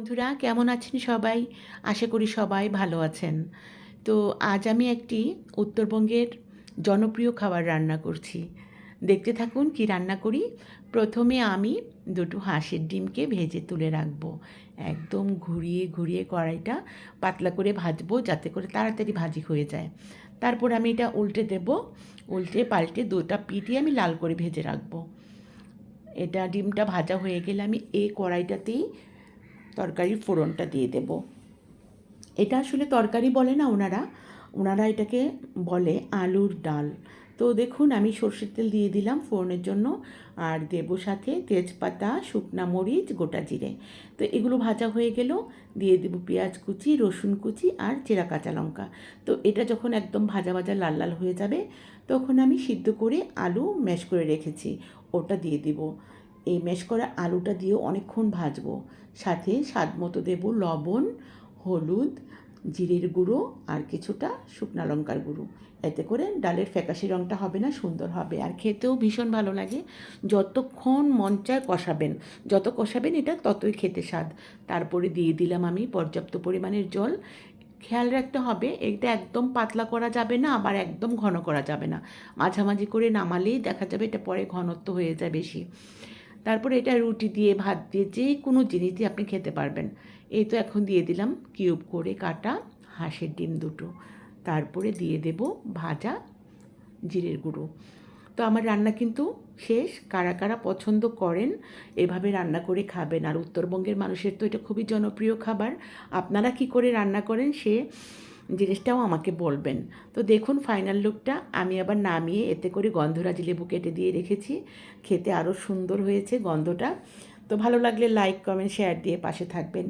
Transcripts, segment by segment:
বন্ধুরা কেমন আছেন সবাই? আশা করি সবাই ভালো আছেন। তো আজ আমি একটি উত্তরবঙ্গের জনপ্রিয় খাবার রান্না করছি। দেখতে থাকুন কি রান্না করি। প্রথমে আমি দুটো হাঁসের ডিমকে ভেজে তুলে রাখবো। একদম ঘুরিয়ে ঘুরিয়ে কড়াইটা পাতলা করে ভাজবো যাতে করে তাড়াতাড়ি ভাজি হয়ে যায়। তারপর আমি এটা উল্টে দেবো। উল্টে পাল্টে দুটা পিঠই আমি লাল করে ভেজে রাখবো। এটা ডিমটা ভাজা হয়ে গেলে আমি এই কড়াইটাতেই তরকারির ফোড়নটা দিয়ে দেব। এটা আসলে তরকারি বলে না ওনারা এটাকে বলে আলুর ডাল। তো দেখুন আমি সর্ষের তেল দিয়ে দিলাম ফোড়নের জন্য, আর দেব সাথে তেজপাতা, শুকনা মরিচ, গোটা জিরে। তো এগুলো ভাজা হয়ে গেল, দিয়ে দেব পেঁয়াজ কুচি, রসুন কুচি আর চেরা কাঁচা লঙ্কা। তো এটা যখন একদম ভাজা ভাজা লাল লাল হয়ে যাবে তখন আমি সিদ্ধ করে আলু ম্যাশ করে রেখেছি ওটা দিয়ে দিব। এই ম্যাশ করা আলুটা দিয়েও অনেকক্ষণ ভাজবো। সাথে স্বাদ মতো দেব লবণ, হলুদ, জিরের গুঁড়ো আর কিছুটা শুকনা লঙ্কার গুঁড়ো। এতে করে ডালের ফ্যাকাশে রঙটা হবে না, সুন্দর হবে আর খেতেও ভীষণ ভালো লাগে। যতক্ষণ মন চায় কষাবেন, যত কষাবেন এটা ততই খেতে স্বাদ। তারপরে দিয়ে দিলাম আমি পর্যাপ্ত পরিমাণের জল। খেয়াল রাখতে হবে এটা একদম পাতলা করা যাবে না, আবার একদম ঘন করা যাবে না। মাঝামাঝি করে নামালেই দেখা যাবে এটা পরে ঘনত্ব হয়ে যায় বেশি। তারপরে এটা রুটি দিয়ে, ভাত দিয়ে, যে কোনো জিনিস দিয়ে আপনি খেতে পারবেন। এই তো এখন দিয়ে দিলাম কিউব করে কাটা হাঁসের ডিম দুটো। তারপরে দিয়ে দেব ভাজা জিরের গুঁড়ো। তো আমার রান্না কিন্তু শেষ। কারা কারা পছন্দ করেন এভাবে রান্না করে খাবেন, আর উত্তরবঙ্গের মানুষের তো এটা খুবই জনপ্রিয় খাবার। আপনারা কি করে রান্না করেন সে জিনিসটাও আমাকে বলবেন। তো দেখুন ফাইনাল লুকটা। আমি আবার নামিয়ে এতে করে গন্ধরাজি লেবু কেটে দিয়ে রেখেছি। খেতে আরও সুন্দর হয়েছে গন্ধটা। তো ভালো লাগলে লাইক, কমেন্ট, শেয়ার দিয়ে পাশে থাকবেন।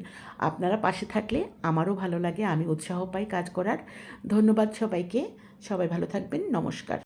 আপনারা পাশে থাকলে আমারও ভালো লাগে, আমি উৎসাহ পাই কাজ করার। ধন্যবাদ সবাইকে। সবাই ভালো থাকবেন। নমস্কার।